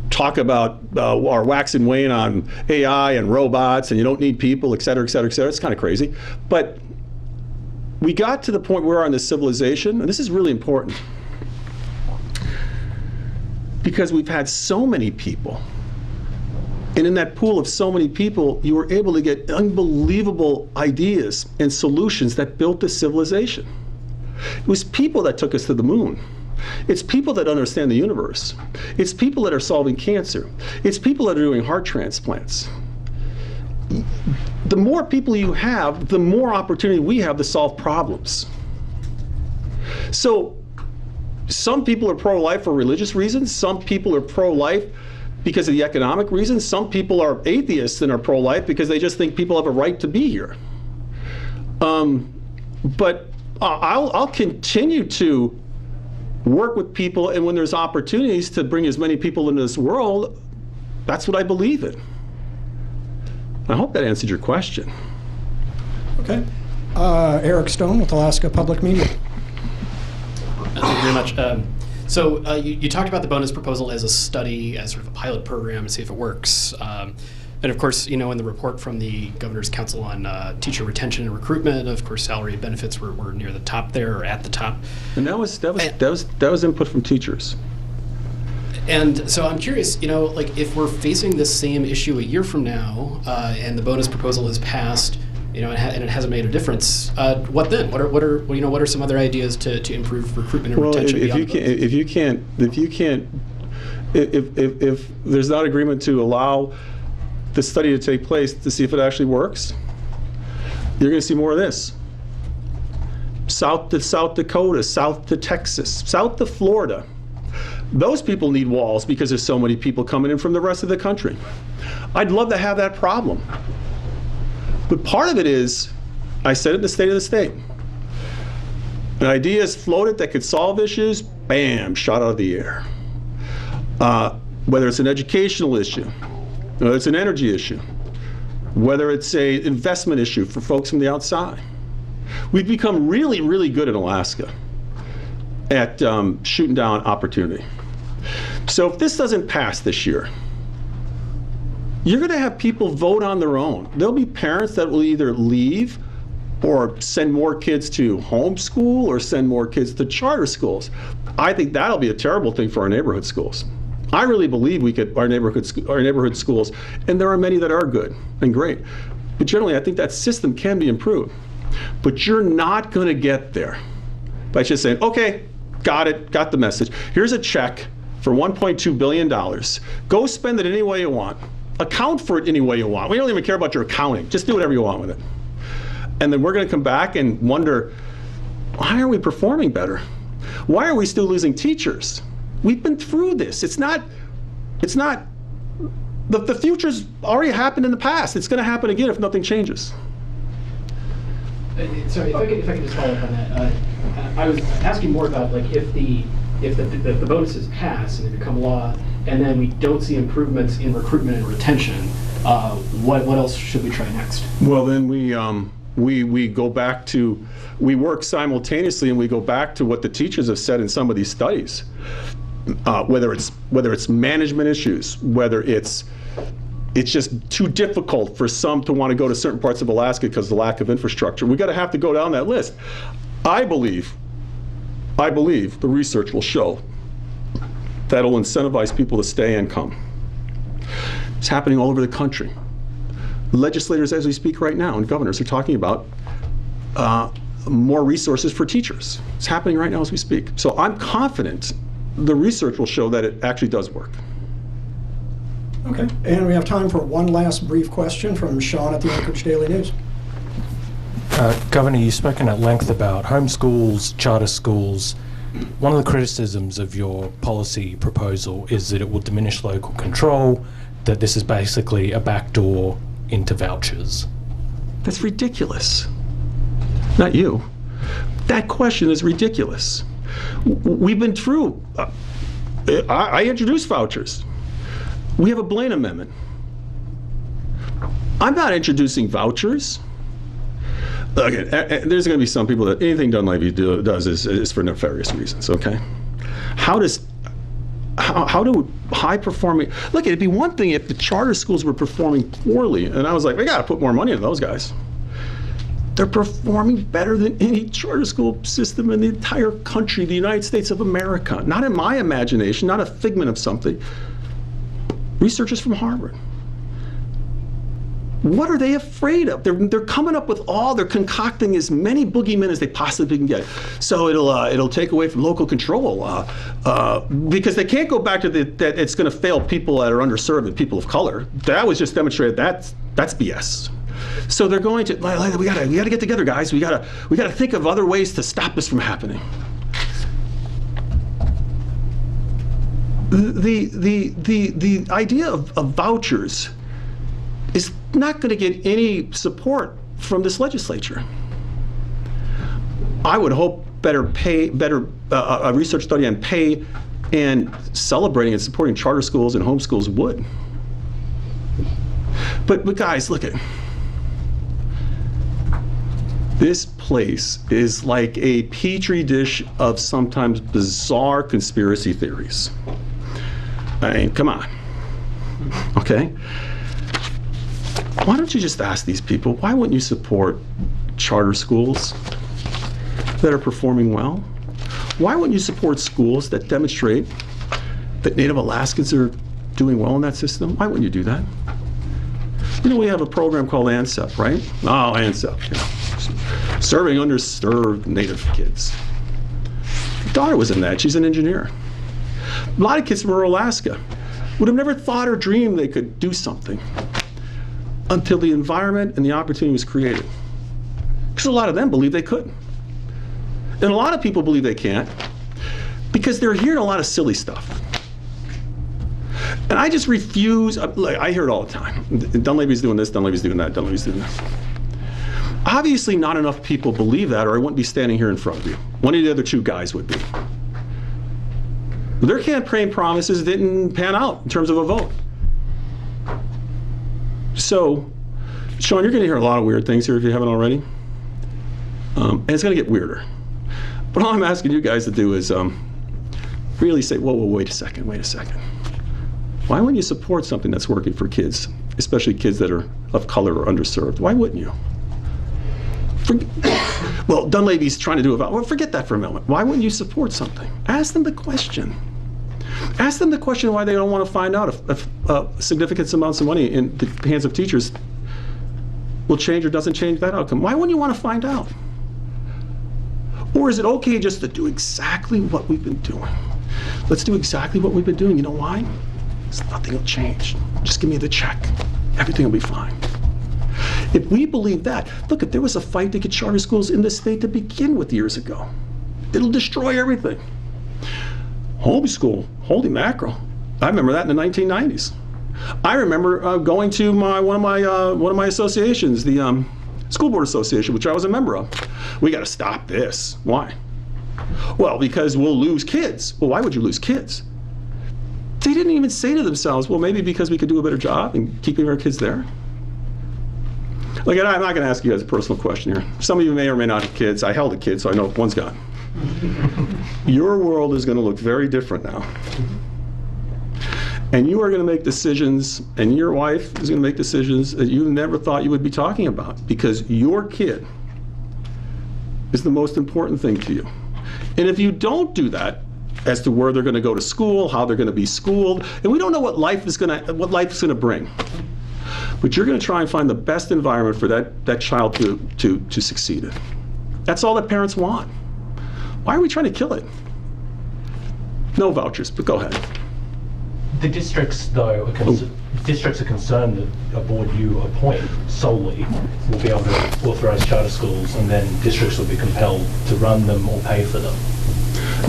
talk about our wax and wane on AI and robots and you don't need people, et cetera, et cetera, et cetera. It's kind of crazy. But we got to the point where we are in this civilization, and this is really important, because we've had so many people. And in that pool of so many people, you were able to get unbelievable ideas and solutions that built this civilization. It was people that took us to the moon. It's people that understand the universe. It's people that are solving cancer. It's people that are doing heart transplants. The more people you have, the more opportunity we have to solve problems. So some people are pro-life for religious reasons. Some people are pro-life because of the economic reasons. Some people are atheists and are pro-life because they just think people have a right to be here. But I'll continue to work with people, and when there's opportunities to bring as many people into this world, that's what I believe in. I hope that answered your question. Okay. Eric Stone with Alaska Public Media. Thank you very much. So you talked about the bonus proposal as a study, as sort of a pilot program to see if it works. And of course, in the report from the Governor's Council on Teacher Retention and Recruitment, of course, salary benefits were near the top there, or at the top. And that was input from teachers. And so I'm curious, if we're facing this same issue a year from now, and the bonus proposal is passed, and it hasn't made a difference, what then? What are some other ideas to improve recruitment and retention? If there's not agreement to allow the study to take place to see if it actually works, you're going to see more of this. South to South Dakota, south to Texas, south to Florida. Those people need walls because there's so many people coming in from the rest of the country. I'd love to have that problem. But part of it is, I said it in the State of the State. An idea is floated that could solve issues, bam, shot out of the air. Whether it's an educational issue, whether it's an energy issue, whether it's an investment issue for folks from the outside. We've become really, really good in Alaska at shooting down opportunity. So if this doesn't pass this year, you're going to have people vote on their own. There'll be parents that will either leave or send more kids to homeschool or send more kids to charter schools. I think that'll be a terrible thing for our neighborhood schools. I really believe we could, our neighborhood schools, and there are many that are good and great, but generally I think that system can be improved. But you're not going to get there by just saying, okay, got it, got the message. Here's a check for $1.2 billion. Go spend it any way you want. Account for it any way you want. We don't even care about your accounting. Just do whatever you want with it. And then we're going to come back and wonder, why are we performing better? Why are we still losing teachers? We've been through this. It's not, the future's already happened in the past. It's going to happen again if nothing changes. Sorry, if I could just follow up on that. I was asking more about like if the bonuses pass and they become law, and then we don't see improvements in recruitment and retention, what else should we try next? Well, then we go back to, we work simultaneously and we go back to what the teachers have said in some of these studies. Whether it's management issues, whether it's just too difficult for some to want to go to certain parts of Alaska because of the lack of infrastructure. We're going to have to go down that list. I believe the research will show that will incentivize people to stay and come. It's happening all over the country. Legislators, as we speak right now, and governors are talking about more resources for teachers. It's happening right now as we speak. So I'm confident the research will show that it actually does work. Okay, and we have time for one last brief question from Sean at the Anchorage Daily News. Governor, you've spoken at length about homeschools, charter schools. One of the criticisms of your policy proposal is that it will diminish local control, that this is basically a backdoor into vouchers. That's ridiculous. Not you. That question is ridiculous. We've been through, I introduced vouchers. We have a Blaine Amendment. I'm not introducing vouchers. Okay, there's going to be some people that anything Dunleavy does is for nefarious reasons, okay? How do high-performing, look, it'd be one thing if the charter schools were performing poorly, and I was like, we got to put more money into those guys. They're performing better than any charter school system in the entire country, the United States of America. Not in my imagination, not a figment of something. Researchers from Harvard. What are they afraid of? They're coming up with they're concocting as many boogeymen as they possibly can get. So it'll take away from local control because they can't go back to that it's going to fail people that are underserved and people of color. That was just demonstrated. That's BS. So they're going to we gotta get together, guys. We gotta think of other ways to stop this from happening. The idea of vouchers is not going to get any support from this legislature. I would hope a research study on pay and celebrating and supporting charter schools and homeschools would. But guys, look at this place is like a petri dish of sometimes bizarre conspiracy theories. I mean, come on, okay? Why don't you just ask these people, why wouldn't you support charter schools that are performing well? Why wouldn't you support schools that demonstrate that Native Alaskans are doing well in that system? Why wouldn't you do that? You know, we have a program called ANSEP, right? Oh, ANSEP, you know, serving underserved Native kids. My daughter was in that, she's an engineer. A lot of kids from rural Alaska would have never thought or dreamed they could do something until the environment and the opportunity was created. Because a lot of them believe they couldn't. And a lot of people believe they can't. because they're hearing a lot of silly stuff. And I just refuse. I hear it all the time. Dunleavy's doing this, Dunleavy's doing that, Dunleavy's doing that. Obviously, not enough people believe that, or I wouldn't be standing here in front of you. One of the other two guys would be. Their campaign promises didn't pan out in terms of a vote. So, Sean, you're going to hear a lot of weird things here if you haven't already. And it's going to get weirder. But all I'm asking you guys to do is really say, whoa, wait a second. Why wouldn't you support something that's working for kids, especially kids that are of color or underserved? Why wouldn't you? Well, Dunleavy's trying to do it. Well, forget that for a moment. Why wouldn't you support something? Ask them the question. Ask them the question why they don't want to find out if significant amounts of money in the hands of teachers will change or doesn't change that outcome. Why wouldn't you want to find out? Or is it okay just to do exactly what we've been doing? Let's do exactly what we've been doing. You know why? Because nothing will change. Just give me the check. Everything will be fine. If we believe that, look, if there was a fight to get charter schools in this state to begin with years ago, it'll destroy everything. Homeschool, holy mackerel. I remember that in the 1990s. I remember going to one of my associations, the School Board Association, which I was a member of. We got to stop this. Why? Well, because we'll lose kids. Well, why would you lose kids? They didn't even say to themselves, well, maybe because we could do a better job in keeping our kids there. Like, I'm not going to ask you guys a personal question here. Some of you may or may not have kids. I held a kid, so I know one's gone. Your world is going to look very different now. And you are going to make decisions, and your wife is going to make decisions that you never thought you would be talking about, because your kid is the most important thing to you. And if you don't do that, as to where they're going to go to school, how they're going to be schooled, and we don't know what life is going to bring. But you're going to try and find the best environment for that child to succeed in. That's all that parents want. Why are we trying to kill it? No vouchers, but go ahead. The districts, though, districts are concerned that a board you appoint solely will be able to authorise charter schools, and then districts will be compelled to run them or pay for them.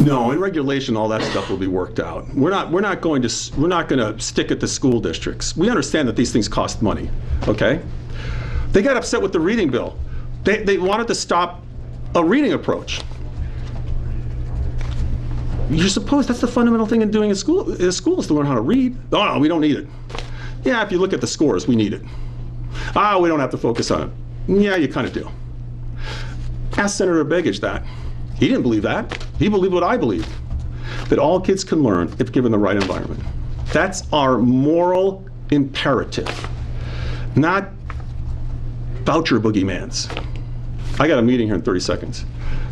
No, in regulation, all that stuff will be worked out. We're not going to stick at the school districts. We understand that these things cost money. Okay, they got upset with the reading bill. They wanted to stop a reading approach. You're supposed, that's the fundamental thing in doing a school is to learn how to read. Oh, no, we don't need it. Yeah, if you look at the scores, we need it. We don't have to focus on it. Yeah, you kind of do. Ask Senator Begich that. He didn't believe that. He believed what I believed, that all kids can learn if given the right environment. That's our moral imperative, not voucher boogeymans. I got a meeting here in 30 seconds.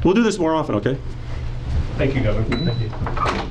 We'll do this more often, okay? Thank you, Governor. Thank you.